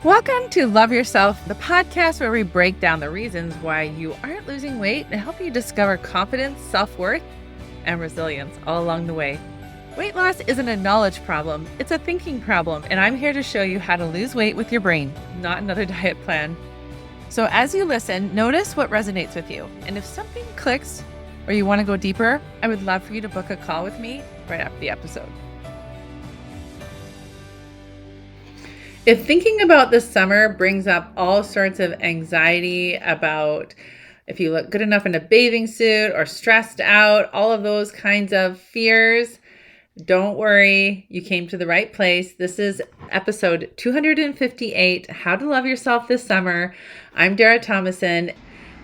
Welcome to Love Yourself, the podcast where we break down the reasons why you aren't losing weight and help you discover confidence, self-worth, and resilience all along the way. Weight loss isn't a knowledge problem, it's a thinking problem, and I'm here to show you how to lose weight with your brain, not another diet plan. So as you listen, notice what resonates with you, and if something clicks or you want to go deeper, I would love for you to book a call with me right after the episode. If thinking about the summer brings up all sorts of anxiety about if you look good enough in a bathing suit or stressed out, all of those kinds of fears, don't worry, you came to the right place. This is episode 258, How to Love Yourself This Summer. I'm Dara Thomason.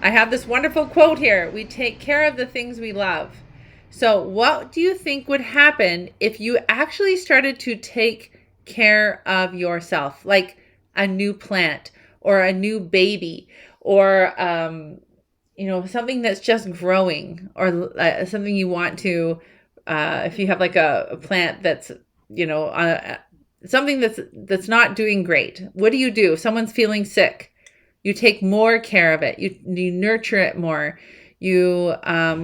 I have this wonderful quote here. We take care of the things we love. So what do you think would happen if you actually started to take care of yourself, like a new plant or a new baby or something that's just growing, or something you want to if you have like a plant that's something that's not doing great. What do? If someone's feeling sick, you take more care of it, you nurture it more, you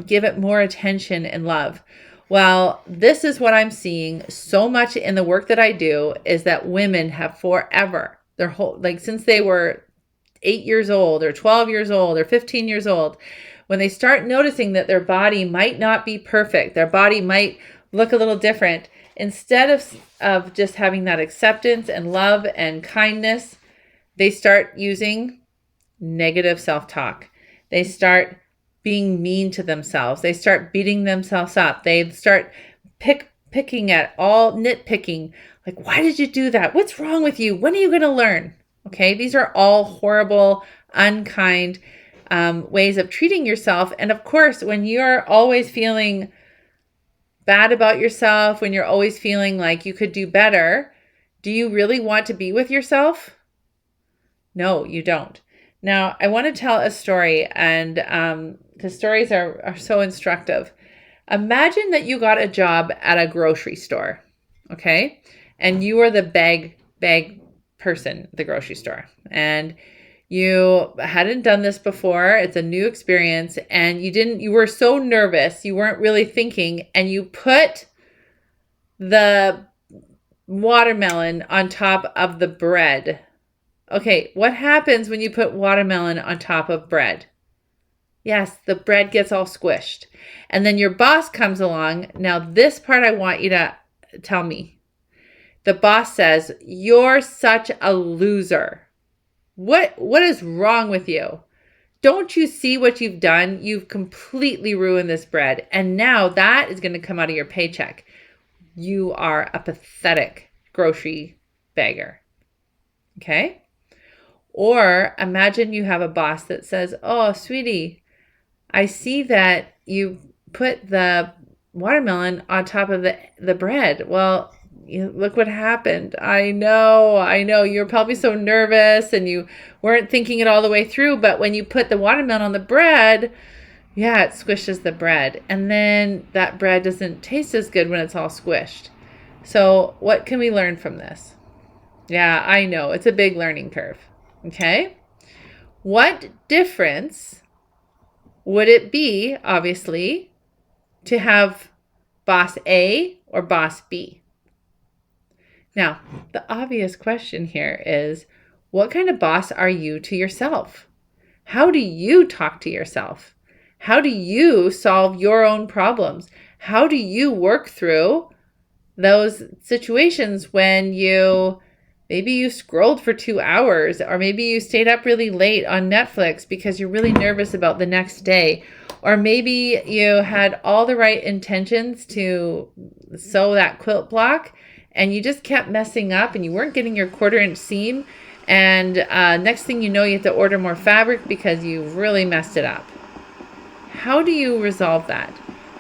give it more attention and love. Well, this is what I'm seeing so much in the work that I do, is that women have forever, their whole, like since they were 8 years old or 12 years old or 15 years old, when they start noticing that their body might not be perfect, their body might look a little different, instead of just having that acceptance and love and kindness, they start using negative self-talk. They start being mean to themselves. They start beating themselves up. They start picking at all, nitpicking. Like, why did you do that? What's wrong with you? When are you going to learn? Okay, these are all horrible, unkind ways of treating yourself. And of course, when you're always feeling bad about yourself, when you're always feeling like you could do better, do you really want to be with yourself? No, you don't. Now, I want to tell a story, and the stories are so instructive. Imagine that you got a job at a grocery store, okay? And you were the bag person at the grocery store. And you hadn't done this before. It's a new experience. And you were so nervous. You weren't really thinking. And you put the watermelon on top of the bread. Okay, what happens when you put watermelon on top of bread? Yes, the bread gets all squished. And then your boss comes along. Now, this part I want you to tell me. The boss says, "You're such a loser. What is wrong with you? Don't you see what you've done? You've completely ruined this bread. And now that is going to come out of your paycheck. You are a pathetic grocery bagger." Okay? Or imagine you have a boss that says, "Oh, sweetie, I see that you put the watermelon on top of the bread. Well, look what happened. I know. You're probably so nervous and you weren't thinking it all the way through. But when you put the watermelon on the bread, yeah, it squishes the bread. And then that bread doesn't taste as good when it's all squished. So what can we learn from this?" Yeah, I know. It's a big learning curve. Okay? What difference would it be, obviously, to have boss A or boss B? Now, the obvious question here is, what kind of boss are you to yourself? How do you talk to yourself? How do you solve your own problems? How do you work through those situations when maybe you scrolled for 2 hours, or maybe you stayed up really late on Netflix because you're really nervous about the next day, or maybe you had all the right intentions to sew that quilt block and you just kept messing up and you weren't getting your 1/4-inch seam, and next thing you know, you have to order more fabric because you really messed it up. How do you resolve that?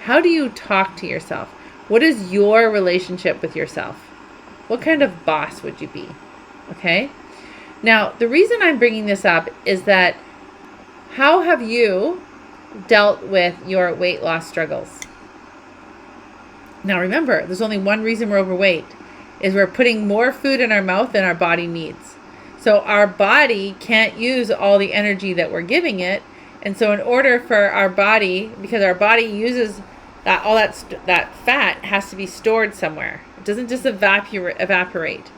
How do you talk to yourself? What is your relationship with yourself? What kind of boss would you be? Okay? Now, the reason I'm bringing this up is that how have you dealt with your weight loss struggles? Now, remember, there's only one reason we're overweight, is we're putting more food in our mouth than our body needs. So our body can't use all the energy that we're giving it. And so in order for our body, because our body uses that, all that fat has to be stored somewhere. It doesn't just evaporate.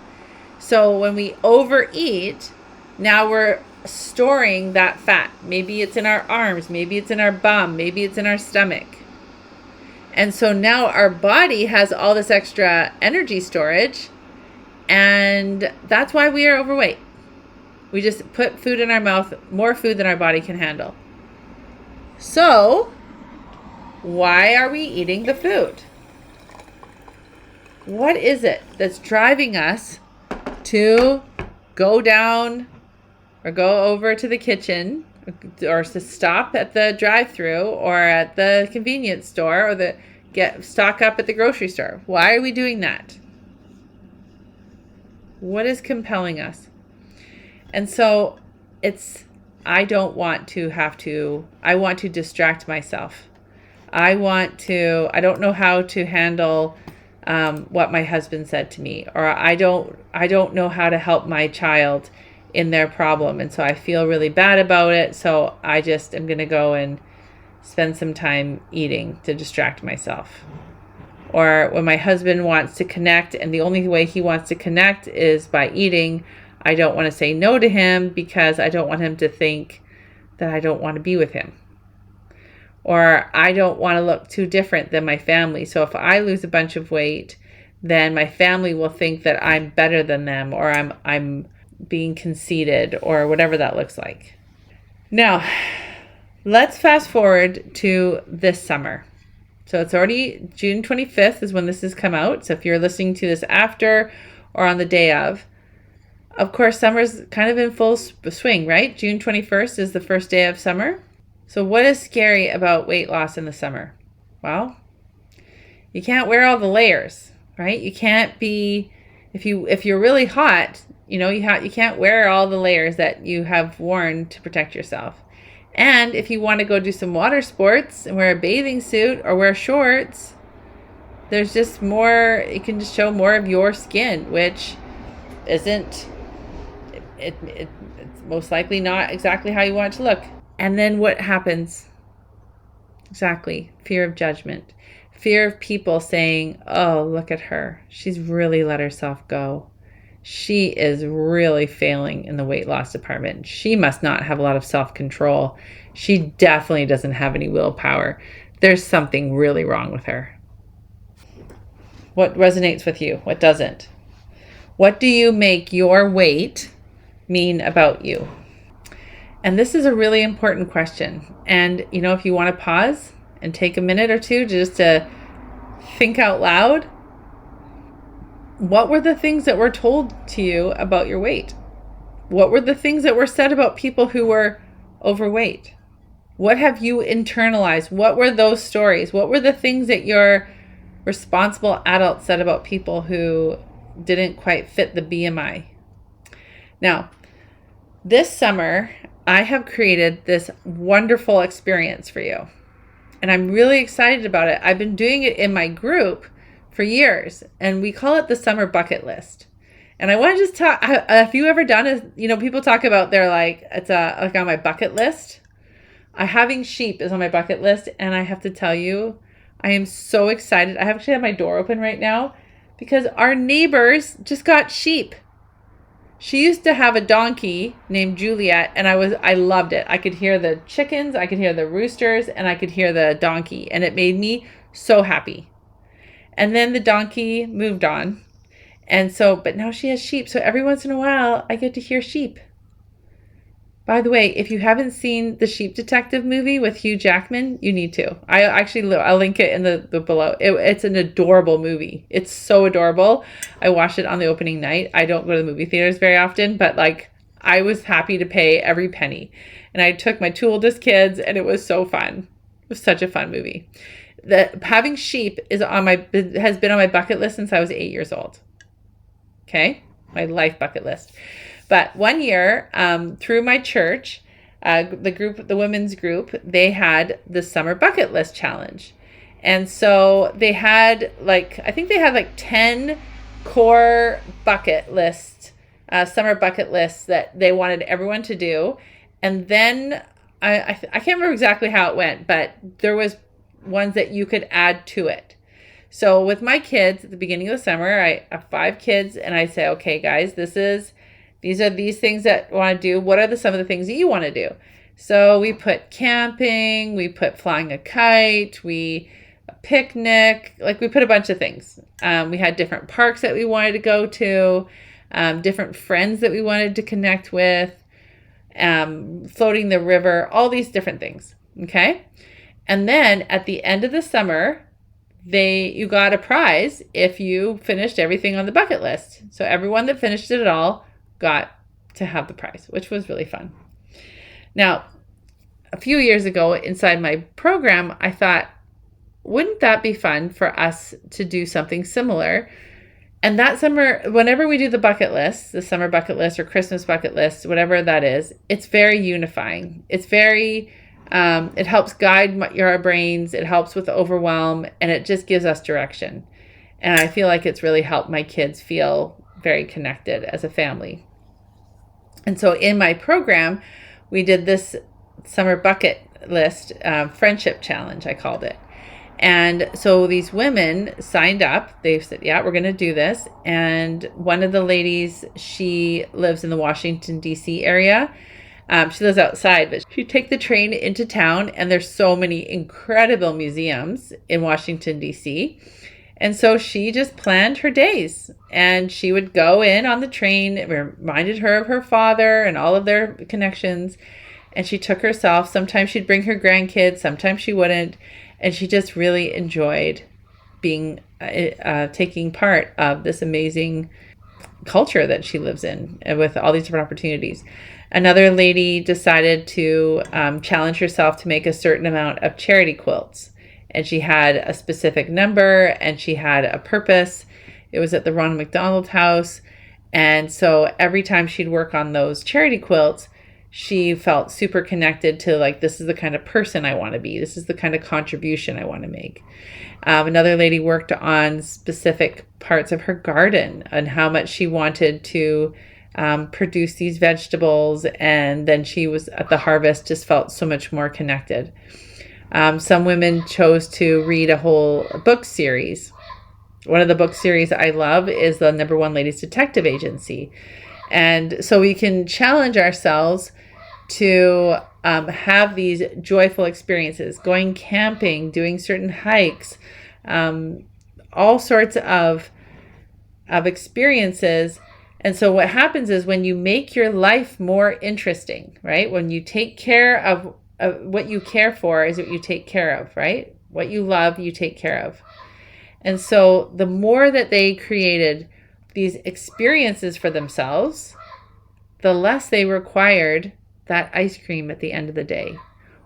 So when we overeat, now we're storing that fat. Maybe it's in our arms, maybe it's in our bum, maybe it's in our stomach. And so now our body has all this extra energy storage, and that's why we are overweight. We just put food in our mouth, more food than our body can handle. So, why are we eating the food? What is it that's driving us to go down or go over to the kitchen or to stop at the drive-thru or at the convenience store or stock up at the grocery store? Why are we doing that? What is compelling us? And so I want to distract myself. I don't know how to handle what my husband said to me, or I don't know how to help my child in their problem. And so I feel really bad about it. So I just am going to go and spend some time eating to distract myself. Or when my husband wants to connect and the only way he wants to connect is by eating, I don't want to say no to him because I don't want him to think that I don't want to be with him. Or I don't want to look too different than my family. So if I lose a bunch of weight, then my family will think that I'm better than them, or I'm being conceited, or whatever that looks like. Now, let's fast forward to this summer. So it's already June 25th is when this has come out. So if you're listening to this after or on the day of course, summer's kind of in full swing, right? June 21st is the first day of summer. So what is scary about weight loss in the summer? Well, you can't wear all the layers, right? You can't be, if you're really hot, you can't wear all the layers that you have worn to protect yourself. And if you want to go do some water sports and wear a bathing suit or wear shorts, there's just more, you can just show more of your skin, which isn't, it's most likely not exactly how you want it to look. And then what happens? Exactly. Fear of judgment. Fear of people saying, oh, look at her. She's really let herself go. She is really failing in the weight loss department. She must not have a lot of self-control. She definitely doesn't have any willpower. There's something really wrong with her. What resonates with you? What doesn't? What do you make your weight mean about you? And this is a really important question. And, if you want to pause and take a minute or two just to think out loud, what were the things that were told to you about your weight? What were the things that were said about people who were overweight? What have you internalized? What were those stories? What were the things that your responsible adults said about people who didn't quite fit the BMI? Now, this summer, I have created this wonderful experience for you. And I'm really excited about it. I've been doing it in my group for years, and we call it the summer bucket list. And I want to just talk, have you ever done it? People talk about it's like on my bucket list. Having sheep is on my bucket list, and I have to tell you, I am so excited. I actually have my door open right now because our neighbors just got sheep. She used to have a donkey named Juliet, and I loved it. I could hear the chickens, I could hear the roosters, and I could hear the donkey, and it made me so happy. And then the donkey moved on. But now she has sheep. So every once in a while, I get to hear sheep. By the way, if you haven't seen the Sheep Detective movie with Hugh Jackman, you need to. I'll link it in the below. It's an adorable movie. It's so adorable. I watched it on the opening night. I don't go to the movie theaters very often, but I was happy to pay every penny. And I took my two oldest kids, and it was so fun. It was such a fun movie. Having sheep has been on my bucket list since I was 8 years old. Okay, my life bucket list. But one year, through my church, the women's group, they had the summer bucket list challenge, and so they had 10 core bucket list summer bucket lists that they wanted everyone to do. And then I can't remember exactly how it went, but there was ones that you could add to it. So with my kids at the beginning of the summer, I have 5 kids, and I say, okay, guys, these are these things that I want to do. What are some of the things that you want to do? So we put camping, we put flying a kite, a picnic, like we put a bunch of things. We had different parks that we wanted to go to, different friends that we wanted to connect with, floating the river, all these different things. Okay. And then at the end of the summer, you got a prize if you finished everything on the bucket list. So everyone that finished it all got to have the prize, which was really fun. Now, a few years ago inside my program, I thought, wouldn't that be fun for us to do something similar? And that summer, whenever we do the bucket list, the summer bucket list or Christmas bucket list, whatever that is, it's very unifying. It's very, it helps guide our brains. It helps with overwhelm, and it just gives us direction. And I feel like it's really helped my kids feel very connected as a family. And so in my program, we did this summer bucket list friendship challenge, I called it. And so these women signed up. They said, yeah, we're going to do this. And one of the ladies, she lives in the Washington, D.C. area. She lives outside, but she'd take the train into town. And there's so many incredible museums in Washington, D.C. And so she just planned her days. And she would go in on the train. It reminded her of her father and all of their connections. And she took herself. Sometimes she'd bring her grandkids. Sometimes she wouldn't. And she just really enjoyed taking part of this amazing culture that she lives in with all these different opportunities. Another lady decided to challenge herself to make a certain amount of charity quilts. And she had a specific number and she had a purpose. It was at the Ronald McDonald House. And so every time she'd work on those charity quilts, she felt super connected to, like, this is the kind of person I want to be. This is the kind of contribution I want to make. Another lady worked on specific parts of her garden and how much she wanted to produce these vegetables. And then she was at the harvest, just felt so much more connected. Some women chose to read a whole book series. One of the book series I love is the Number One Ladies Detective Agency. And so we can challenge ourselves to have these joyful experiences, going camping, doing certain hikes, all sorts of experiences. And so what happens is when you make your life more interesting, right? When you take care of what you care for is what you take care of, right? What you love, you take care of. And so the more that they created these experiences for themselves, the less they required that ice cream at the end of the day,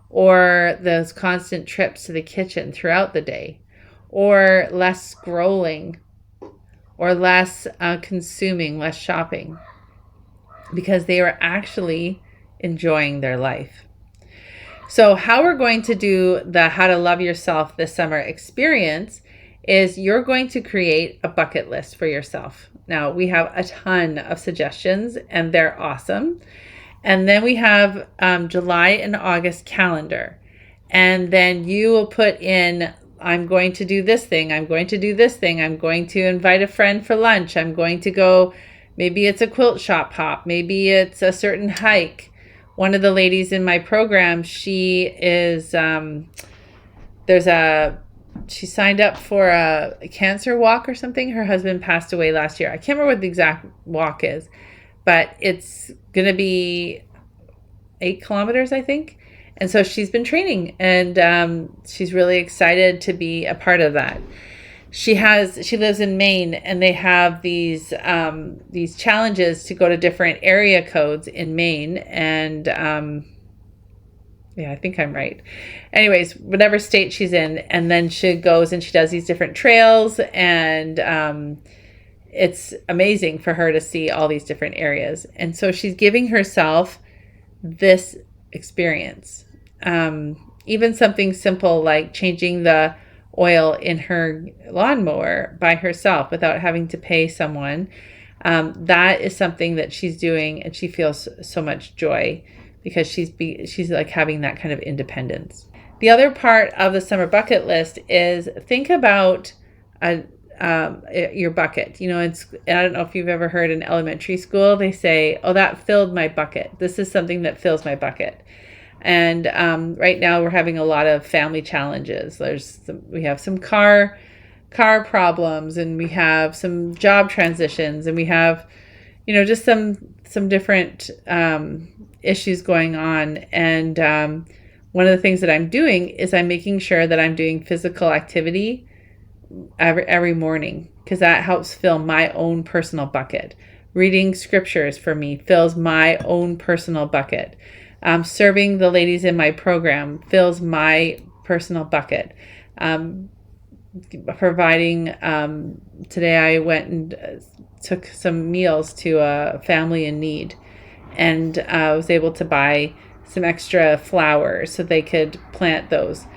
or those constant trips to the kitchen throughout the day, or less scrolling, or less consuming, less shopping, because they were actually enjoying their life. So how we're going to do the How to Love Yourself this summer experience is you're going to create a bucket list for yourself. Now, we have a ton of suggestions, and they're awesome. And then we have July and August calendar. And then you will put in, I'm going to do this thing. I'm going to do this thing. I'm going to invite a friend for lunch. I'm going to go, maybe it's a quilt shop hop. Maybe it's a certain hike. One of the ladies in my program, she is, she signed up for a cancer walk or something. Her husband passed away last year. I can't remember what the exact walk is, but it's going to be 8 kilometers, I think. And so she's been training, and she's really excited to be a part of that. She lives in Maine, and they have these challenges to go to different area codes in Maine. And yeah, I think I'm right. Anyways, whatever state she's in, and then she goes and she does these different trails, and it's amazing for her to see all these different areas. And so she's giving herself this experience. Even something simple like changing the oil in her lawnmower by herself without having to pay someone. That is something that she's doing, and she feels so much joy because she's like having that kind of independence. The other part of the summer bucket list is think about your bucket. You know, I don't know if you've ever heard in elementary school, they say, oh, that filled my bucket. This is something that fills my bucket. And right now we're having a lot of family challenges. We have some car problems, and we have some job transitions, and we have, you know, just some different issues going on. And one of the things that I'm doing is I'm making sure that I'm doing physical activity every morning, because that helps fill my own personal bucket. Reading scriptures for me fills my own personal bucket. Serving the ladies in my program fills my personal bucket. Providing, today I went and took some meals to a family in need, and I was able to buy some extra flowers so they could plant those.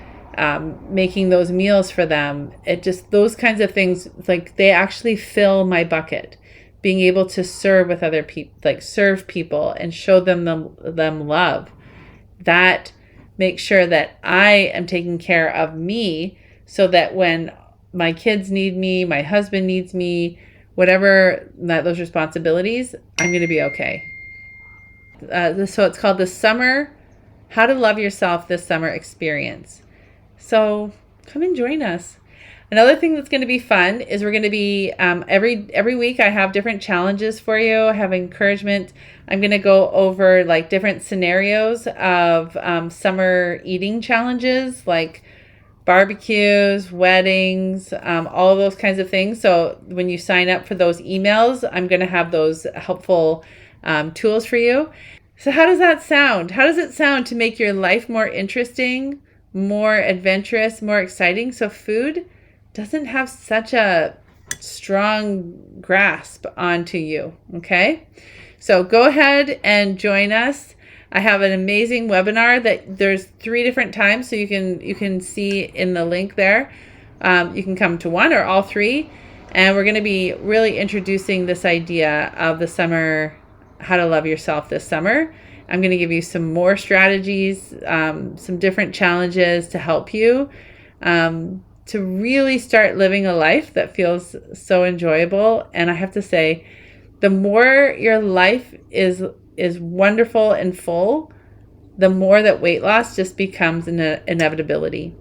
Making those meals for them, those kinds of things, like, they actually fill my bucket. Being able to serve with other people, like serve people and show them love, that makes sure that I am taking care of me, so that when my kids need me, my husband needs me, whatever those responsibilities, I'm going to be okay. So it's called the Summer How to Love Yourself This Summer Experience. So come and join us. Another thing that's going to be fun is we're going to be every week I have different challenges for you. I have encouragement. I'm going to go over like different scenarios of summer eating challenges, like barbecues, weddings, all of those kinds of things. So when you sign up for those emails, I'm going to have those helpful tools for you. So how does that sound? How does it sound to make your life more interesting, more adventurous, more exciting? So food doesn't have such a strong grasp onto you, okay? So go ahead and join us. I have an amazing webinar that there's 3 different times, so you can see in the link there. You can come to one or all 3, and we're going to be really introducing this idea of the summer, how to love yourself this summer. I'm going to give you some more strategies, some different challenges to help you to really start living a life that feels so enjoyable. And I have to say, the more your life is wonderful and full, the more that weight loss just becomes an inevitability.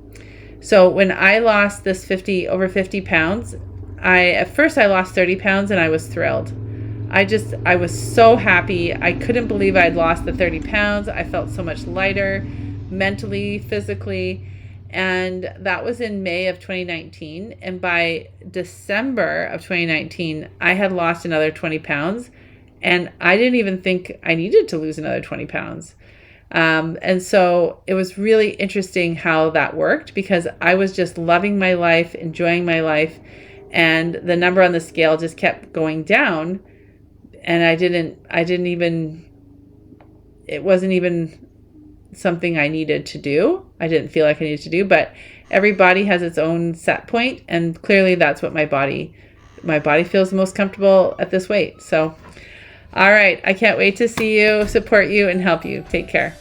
So when I lost this over 50 pounds, at first I lost 30 pounds and I was thrilled. I was so happy. I couldn't believe I'd lost the 30 pounds. I felt so much lighter, mentally, physically. And that was in May of 2019. And by December of 2019, I had lost another 20 pounds. And I didn't even think I needed to lose another 20 pounds. And so it was really interesting how that worked, because I was just loving my life, enjoying my life. And the number on the scale just kept going down. And it wasn't even something I needed to do. I didn't feel like I needed to do, but every body has its own set point, and clearly that's what my body feels the most comfortable at this weight. So, all right, I can't wait to see you, support you, and help you. Take care.